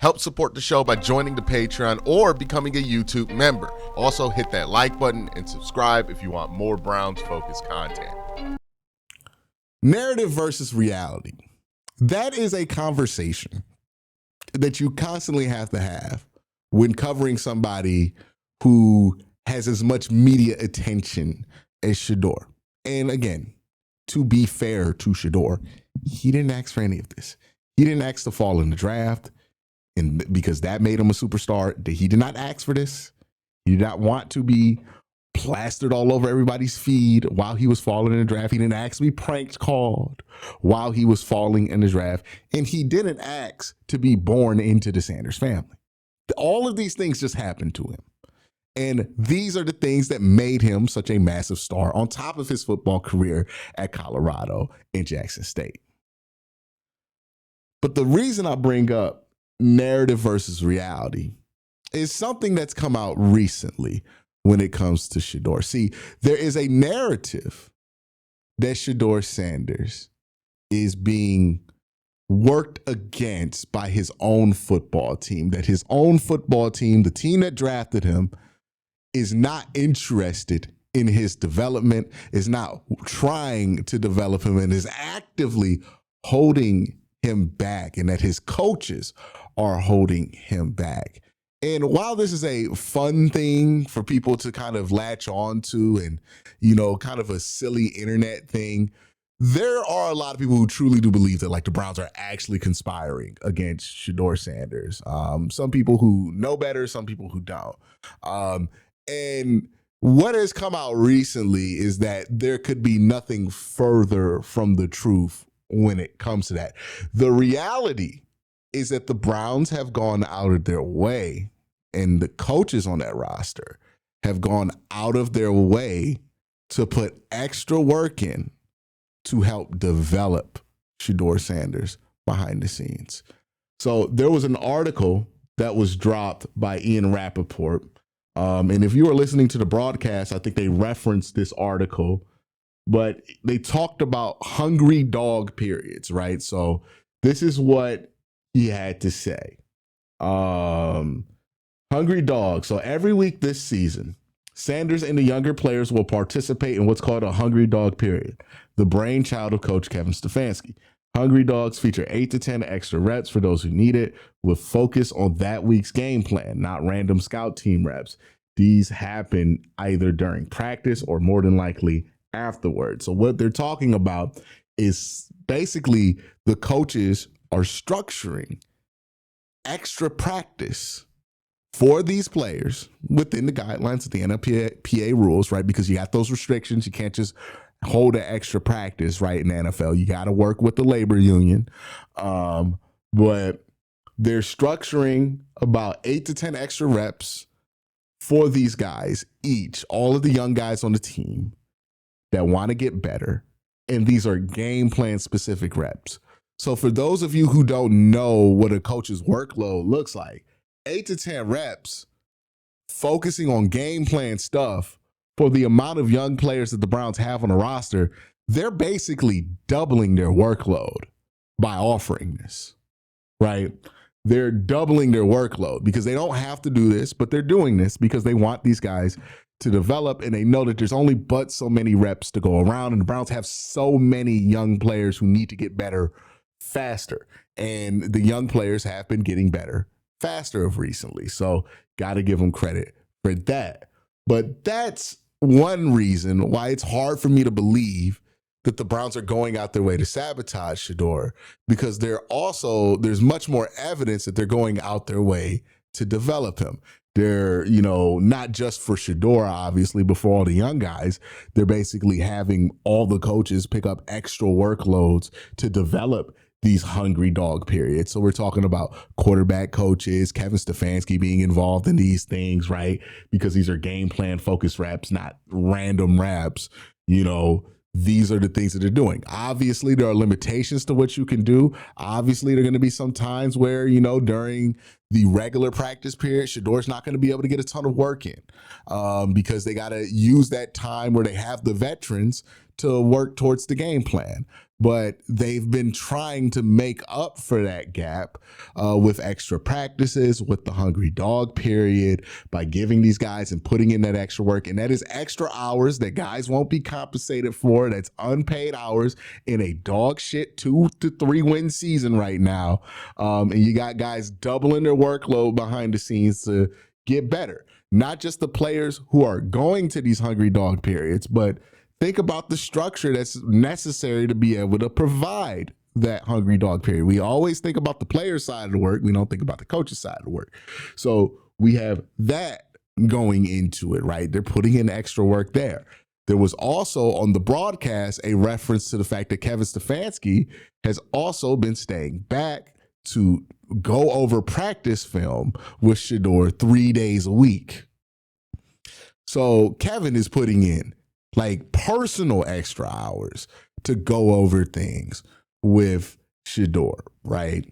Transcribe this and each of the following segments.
Help support the show by joining the Patreon or becoming a YouTube member. Also, hit that like button and subscribe if you want more Browns-focused content. Narrative versus reality. That is a conversation that you constantly have to have when covering somebody who has as much media attention as Shedeur. And again, to be fair to Shedeur, he didn't ask for any of this. He didn't ask to fall in the draft, and because that made him a superstar. He did not ask for this. He did not want to be plastered all over everybody's feed while he was falling in the draft. He didn't ask to be prank called while he was falling in the draft. And he didn't ask to be born into the Sanders family. All of these things just happened to him. And these are the things that made him such a massive star on top of his football career at Colorado and Jackson State. But the reason I bring up narrative versus reality is something that's come out recently when it comes to Shedeur. See, there is a narrative that Shedeur Sanders is being worked against by his own football team, that his own football team, the team that drafted him, is not interested in his development, is not trying to develop him, and is actively holding him back, and that his coaches are holding him back. And while this is a fun thing for people to kind of latch on to and, kind of a silly internet thing, there are a lot of people who truly do believe that the Browns are actually conspiring against Shedeur Sanders. Some people who know better, some people who don't. And what has come out recently is that there could be nothing further from the truth when it comes to that. The reality is that the Browns have gone out of their way, and the coaches on that roster have gone out of their way to put extra work in to help develop Shedeur Sanders behind the scenes. So there was an article that was dropped by Ian Rappaport. And if you were listening to the broadcast, I think they referenced this article, but they talked about hungry dog periods, right? So this is what he had to say. Hungry dog. So every week this season, Sanders and the younger players will participate in what's called a hungry dog period, the brainchild of Coach Kevin Stefanski. Hungry dogs feature 8 to 10 extra reps for those who need it, with focus on that week's game plan, not random scout team reps. These happen either during practice or more than likely afterwards. So what they're talking about is basically the coaches are structuring extra practice for these players within the guidelines of the NFLPA rules, right? Because you got those restrictions. You can't just hold an extra practice, right, in the NFL. You got to work with the labor union. But they're structuring about 8 to 10 extra reps for these guys each, all of the young guys on the team that want to get better. And these are game plan specific reps. So for those of you who don't know what a coach's workload looks like, 8 to 10 reps focusing on game plan stuff for the amount of young players that the Browns have on the roster, they're basically doubling their workload by offering this, right? They're doubling their workload because they don't have to do this, but they're doing this because they want these guys to develop, and they know that there's only but so many reps to go around, and the Browns have so many young players who need to get better faster, and the young players have been getting better faster of recently, so got to give them credit for that. But that's one reason why it's hard for me to believe that the Browns are going out their way to sabotage Shedeur, because there's much more evidence that they're going out their way to develop him. They're, not just for Shedeur, obviously, but for all the young guys, they're basically having all the coaches pick up extra workloads to develop these hungry dog periods. So we're talking about quarterback coaches, Kevin Stefanski being involved in these things, right? Because these are game plan focused reps, not random reps. These are the things that they're doing. Obviously, there are limitations to what you can do. Obviously, there are going to be some times where, during the regular practice period, Shedeur's not going to be able to get a ton of work in because they got to use that time where they have the veterans to work towards the game plan. But they've been trying to make up for that gap with extra practices, with the hungry dog period, by giving these guys and putting in that extra work. And that is extra hours that guys won't be compensated for. That's unpaid hours in a dog shit 2 to 3 win season right now. And you got guys doubling their workload behind the scenes to get better. Not just the players who are going to these hungry dog periods, but think about the structure that's necessary to be able to provide that hungry dog period. We always think about the player side of the work. We don't think about the coach's side of the work. So we have that going into it, right? They're putting in extra work there. There was also on the broadcast a reference to the fact that Kevin Stefanski has also been staying back to go over practice film with Shedeur 3 days a week. So Kevin is putting in like personal extra hours to go over things with Shedeur, right?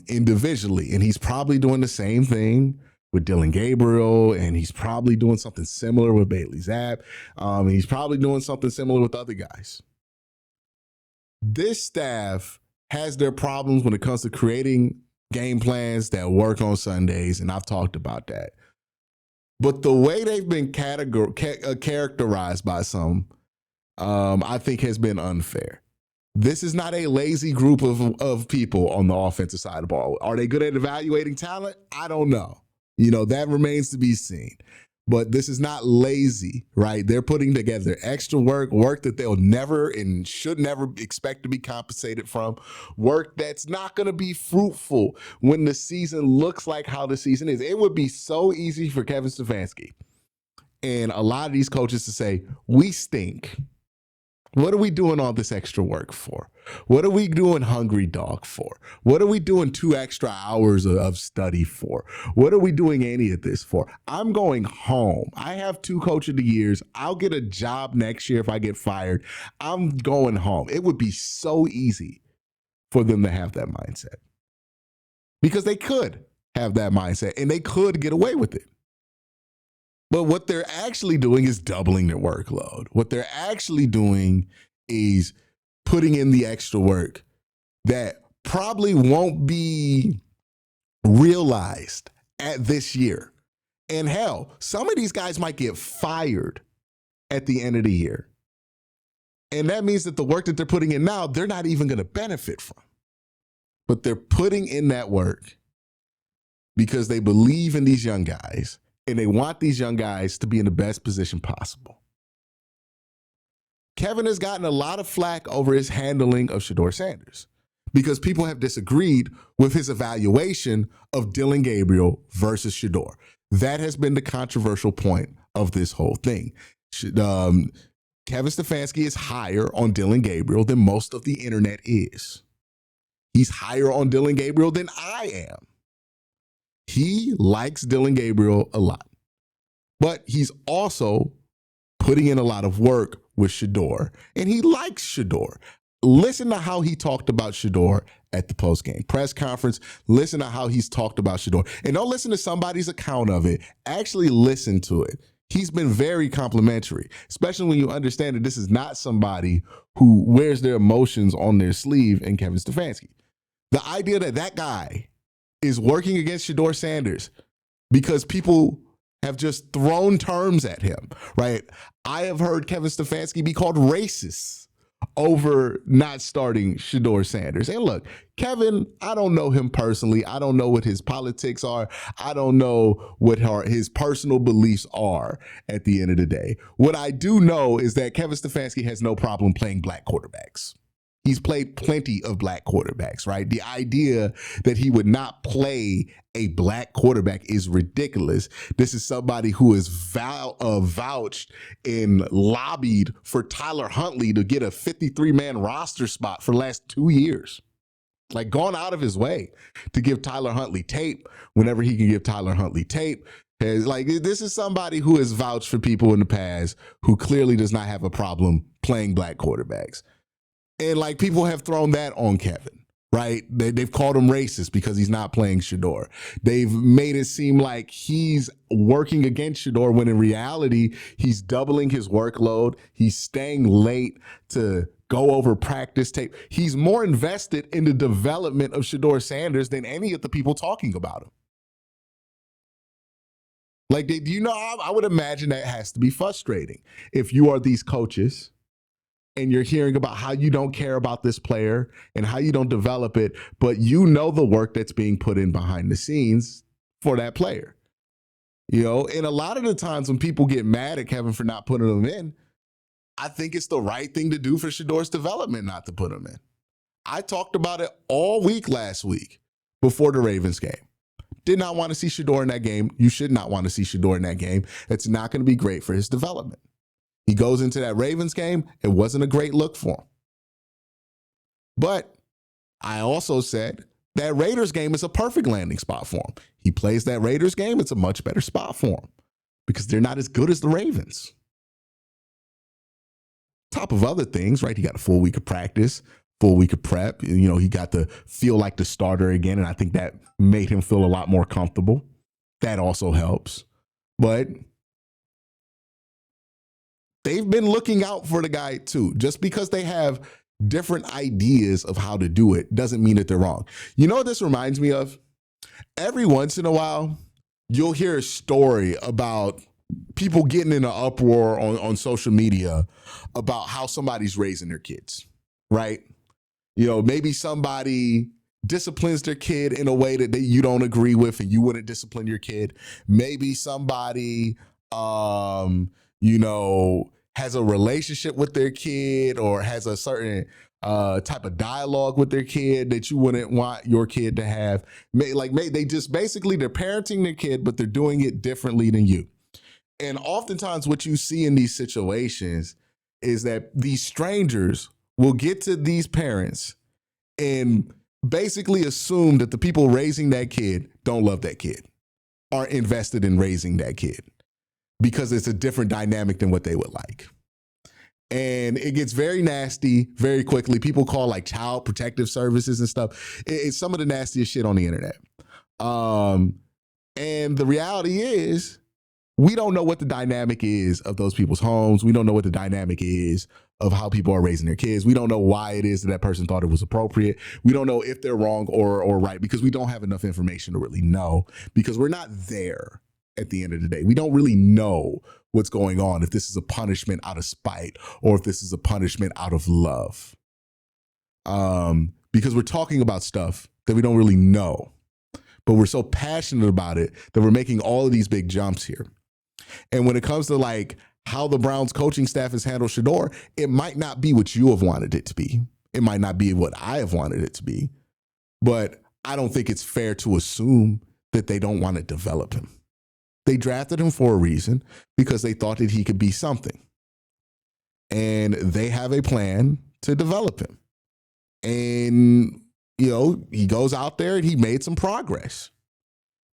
Individually. And he's probably doing the same thing with Dylan Gabriel, and he's probably doing something similar with Bailey Zapp. And he's probably doing something similar with other guys. This staff has their problems when it comes to creating game plans that work on Sundays, and I've talked about that. But the way they've been characterized by some, I think has been unfair. This is not a lazy group of people on the offensive side of the ball. Are they good at evaluating talent? I don't know. That remains to be seen. But this is not lazy, right? They're putting together extra work that they'll never and should never expect to be compensated from, work that's not going to be fruitful when the season looks like how the season is. It would be so easy for Kevin Stefanski and a lot of these coaches to say, we stink. What are we doing all this extra work for? What are we doing hungry dog for? What are we doing 2 extra hours of study for? What are we doing any of this for? I'm going home. I have 2 coach of the years. I'll get a job next year if I get fired. I'm going home. It would be so easy for them to have that mindset because they could have that mindset and they could get away with it. But what they're actually doing is doubling their workload. What they're actually doing is putting in the extra work that probably won't be realized at this year. And hell, some of these guys might get fired at the end of the year. And that means that the work that they're putting in now, they're not even going to benefit from. But they're putting in that work because they believe in these young guys. And they want these young guys to be in the best position possible. Kevin has gotten a lot of flack over his handling of Shedeur Sanders because people have disagreed with his evaluation of Dylan Gabriel versus Shedeur. That has been the controversial point of this whole thing. Kevin Stefanski is higher on Dylan Gabriel than most of the internet is. He's higher on Dylan Gabriel than I am. He likes Dylan Gabriel a lot, but he's also putting in a lot of work with Shedeur, and he likes Shedeur. Listen to how he talked about Shedeur at the post-game press conference. Listen to how he's talked about Shedeur. And don't listen to somebody's account of it. Actually listen to it. He's been very complimentary, especially when you understand that this is not somebody who wears their emotions on their sleeve in Kevin Stefanski. The idea that that guy is working against Shedeur Sanders because people have just thrown terms at him, right? I have heard Kevin Stefanski be called racist over not starting Shedeur Sanders. And look, Kevin, I don't know him personally. I don't know what his politics are. I don't know what his personal beliefs are at the end of the day. What I do know is that Kevin Stefanski has no problem playing black quarterbacks. He's played plenty of black quarterbacks, right? The idea that he would not play a black quarterback is ridiculous. This is somebody who is vouched and lobbied for Tyler Huntley to get a 53-man roster spot for the last 2 years. Like, gone out of his way to give Tyler Huntley tape whenever he can give Tyler Huntley tape. This is somebody who has vouched for people in the past who clearly does not have a problem playing black quarterbacks. And people have thrown that on Kevin, right? They've called him racist because he's not playing Shedeur. They've made it seem like he's working against Shedeur when in reality, he's doubling his workload. He's staying late to go over practice tape. He's more invested in the development of Shedeur Sanders than any of the people talking about him. Like, I would imagine that has to be frustrating if you are these coaches and you're hearing about how you don't care about this player and how you don't develop it, but you know the work that's being put in behind the scenes for that player. And a lot of the times when people get mad at Kevin for not putting them in, I think it's the right thing to do for Shedeur's development not to put him in. I talked about it all week last week before the Ravens game. Did not want to see Shedeur in that game. You should not want to see Shedeur in that game. It's not going to be great for his development. He goes into that Ravens game. It wasn't a great look for him. But I also said that Raiders game is a perfect landing spot for him. He plays that Raiders game. It's a much better spot for him because they're not as good as the Ravens. Top of other things, right? He got a full week of practice, full week of prep. He got to feel like the starter again, and I think that made him feel a lot more comfortable. That also helps. But they've been looking out for the guy too. Just because they have different ideas of how to do it doesn't mean that they're wrong. You know what this reminds me of? Every once in a while, you'll hear a story about people getting in an uproar on social media about how somebody's raising their kids, right? Maybe somebody disciplines their kid in a way that you don't agree with and you wouldn't discipline your kid. Maybe somebody, has a relationship with their kid or has a certain type of dialogue with their kid that you wouldn't want your kid to have. They just basically, they're parenting their kid, but they're doing it differently than you. And oftentimes what you see in these situations is that these strangers will get to these parents and basically assume that the people raising that kid don't love that kid, aren't invested in raising that kid because it's a different dynamic than what they would like. And it gets very nasty very quickly. People call like child protective services and stuff. It's some of the nastiest shit on the internet. And the reality is, we don't know what the dynamic is of those people's homes. We don't know what the dynamic is of how people are raising their kids. We don't know why it is that person thought it was appropriate. We don't know if they're wrong or right because we don't have enough information to really know because we're not there at the end of the day. We don't really know what's going on, if this is a punishment out of spite or if this is a punishment out of love. Because we're talking about stuff that we don't really know, but we're so passionate about it that we're making all of these big jumps here. And when it comes to like how the Browns coaching staff has handled Shedeur, it might not be what you have wanted it to be. It might not be what I have wanted it to be. But I don't think it's fair to assume that they don't want to develop him. They drafted him for a reason because they thought that he could be something. And they have a plan to develop him. And, he goes out there and he made some progress.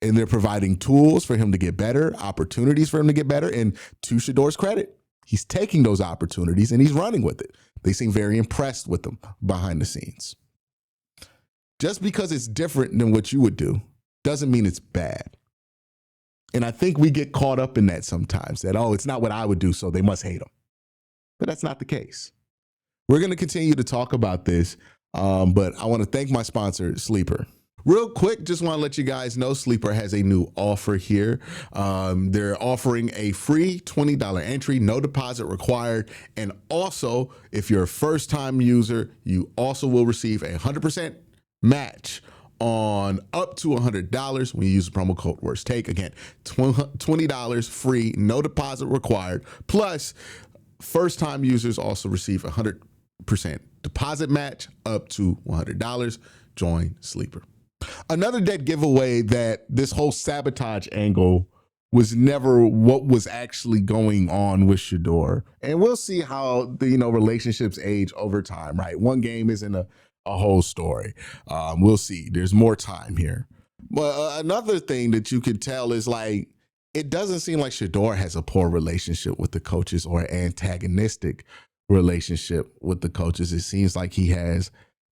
And they're providing tools for him to get better, opportunities for him to get better. And to Shedeur's credit, he's taking those opportunities and he's running with it. They seem very impressed with him behind the scenes. Just because it's different than what you would do doesn't mean it's bad. And I think we get caught up in that sometimes, that, it's not what I would do, so they must hate him. But that's not the case. We're going to continue to talk about this, but I want to thank my sponsor, Sleeper. Real quick, just want to let you guys know Sleeper has a new offer here. They're offering a free $20 entry, no deposit required. And also, if you're a first-time user, you also will receive a 100% match on up to $100 when you use the promo code WORSTTAKE. Again, $20 free, no deposit required. Plus, first-time users also receive a 100% deposit match up to $100. Join Sleeper. Another dead giveaway that this whole sabotage angle was never what was actually going on with Shedeur. And we'll see how the relationships age over time, right? One game isn't a whole story. We'll see. There's more time here. But another thing that you could tell is like, it doesn't seem like Shedeur has a poor relationship with the coaches or an antagonistic relationship with the coaches. It seems like he has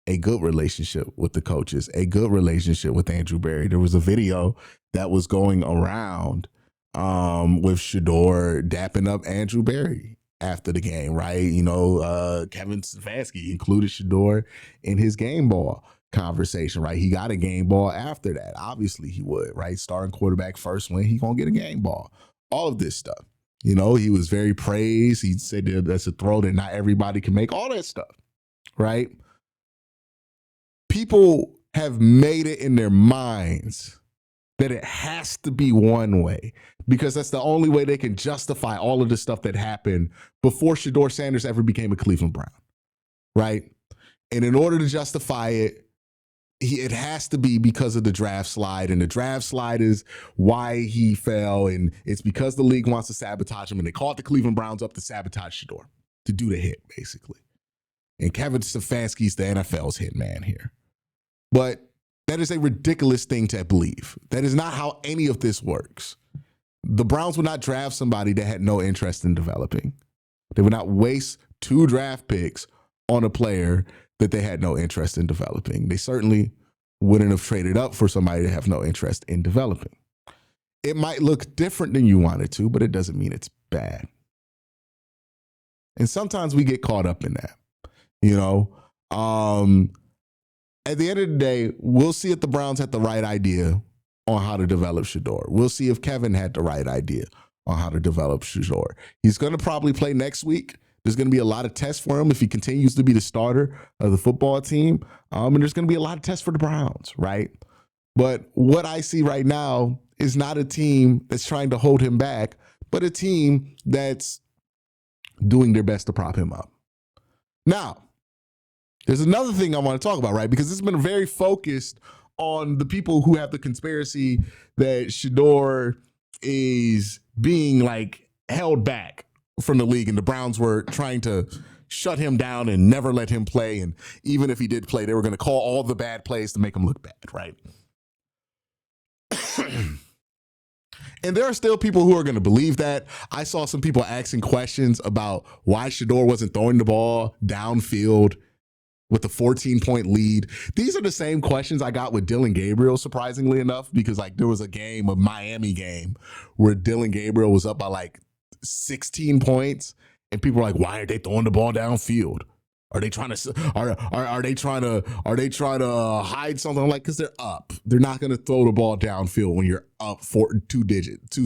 a good relationship with the coaches, a good relationship with Andrew Berry. There was a video that was going around with Shedeur dapping up Andrew Berry. after the game, right? Kevin Stefanski included Shedeur in his game ball conversation, right? He got a game ball after that. Obviously he would, right? Starting quarterback first win, he gonna get a game ball. All of this stuff. He was very praised. He said that that's a throw that not everybody can make, all that stuff, right? People have made it in their minds that it has to be one way because that's the only way they can justify all of the stuff that happened before Shedeur Sanders ever became a Cleveland Brown, right? And in order to justify it, it has to be because of the draft slide, and the draft slide is why he fell, and it's because the league wants to sabotage him, and they called the Cleveland Browns up to sabotage Shedeur, to do the hit, basically. And Kevin Stefanski's the NFL's hit man here. But that is a ridiculous thing to believe. That is not how any of this works. The Browns would not draft somebody that had no interest in developing. They would not waste 2 draft picks on a player that they had no interest in developing. They certainly wouldn't have traded up for somebody that have no interest in developing. It might look different than you want it to, but it doesn't mean it's bad. And sometimes we get caught up in that, At the end of the day, we'll see if the Browns had the right idea on how to develop Shedeur. We'll see if Kevin had the right idea on how to develop Shedeur. He's going to probably play next week. There's going to be a lot of tests for him if he continues to be the starter of the football team. And there's going to be a lot of tests for the Browns, right? But what I see right now is not a team that's trying to hold him back, but a team that's doing their best to prop him up. Now, there's another thing I want to talk about, right? Because it's been very focused on the people who have the conspiracy that Shedeur is being held back from the league, and the Browns were trying to shut him down and never let him play. And even if he did play, they were going to call all the bad plays to make him look bad, right? And there are still people who are going to believe that. I saw some people asking questions about why Shedeur wasn't throwing the ball downfield with a 14-point lead. These are the same questions I got with Dylan Gabriel, surprisingly enough, because there was a Miami game, where Dylan Gabriel was up by 16 points, and people were like, why are they throwing the ball downfield? Are they trying to hide something? Because they're up. They're not going to throw the ball downfield when you're up for 2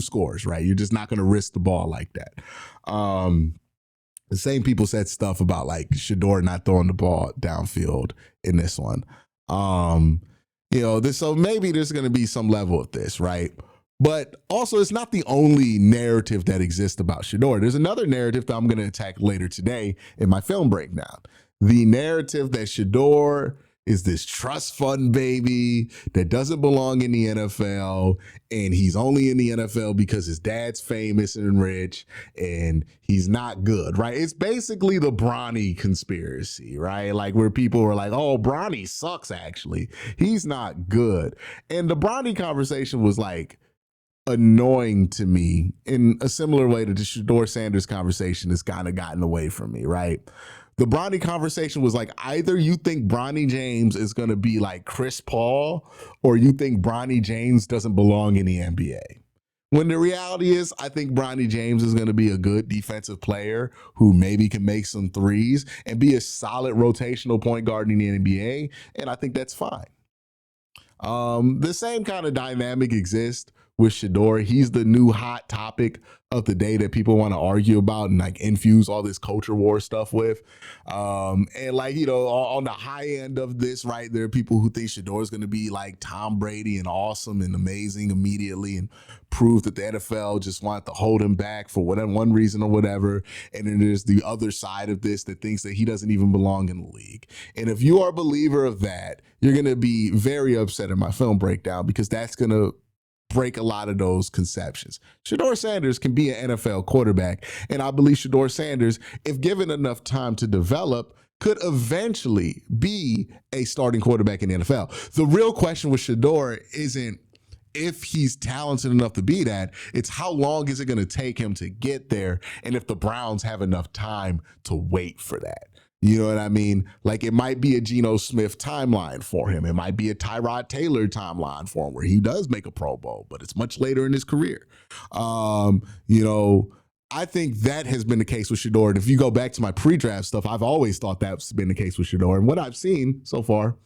scores, right? You're just not going to risk the ball like that. The same people said stuff about Shedeur not throwing the ball downfield in this one. So maybe there's going to be some level of this, right? But also, it's not the only narrative that exists about Shedeur. There's another narrative that I'm going to attack later today in my film breakdown. The narrative that Shedeur is this trust fund baby that doesn't belong in the NFL, and he's only in the NFL because his dad's famous and rich, and he's not good, right? It's basically the Bronny conspiracy, right? Where people were like, oh, Bronny sucks, actually. He's not good. And the Bronny conversation was annoying to me in a similar way that the Shedeur Sanders conversation has kind of gotten away from me, right? The Bronny conversation was either you think Bronny James is going to be like Chris Paul, or you think Bronny James doesn't belong in the NBA. When the reality is, I think Bronny James is going to be a good defensive player who maybe can make some threes and be a solid rotational point guard in the NBA, and I think that's fine. The same kind of dynamic exists with Shedeur. He's the new hot topic of the day that people want to argue about and infuse all this culture war stuff with. On the high end of this, right, there are people who think Shedeur is going to be like Tom Brady and awesome and amazing immediately and prove that the NFL just wanted to hold him back for one reason or whatever. And then there's the other side of this that thinks that he doesn't even belong in the league. And if you are a believer of that, you're going to be very upset in my film breakdown, because that's going to break a lot of those conceptions. Shedeur Sanders can be an NFL quarterback, and I believe Shedeur Sanders, if given enough time to develop, could eventually be a starting quarterback in the NFL. The real question with Shedeur isn't if he's talented enough to be that, it's how long is it going to take him to get there, and if the Browns have enough time to wait for that. You know what I mean? It might be a Geno Smith timeline for him. It might be a Tyrod Taylor timeline for him, where he does make a Pro Bowl, but it's much later in his career. I I think that has been the case with Shedeur. And if you go back to my pre-draft stuff, I've always thought that's been the case with Shedeur. And what I've seen so far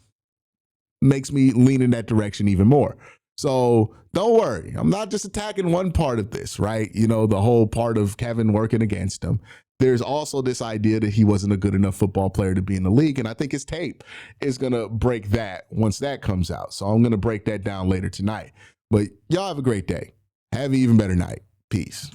makes me lean in that direction even more. So don't worry. I'm not just attacking one part of this, right? You know, the whole part of Kevin working against him. There's also this idea that he wasn't a good enough football player to be in the league. And I think his tape is going to break that once that comes out. So I'm going to break that down later tonight. But y'all have a great day. Have an even better night. Peace.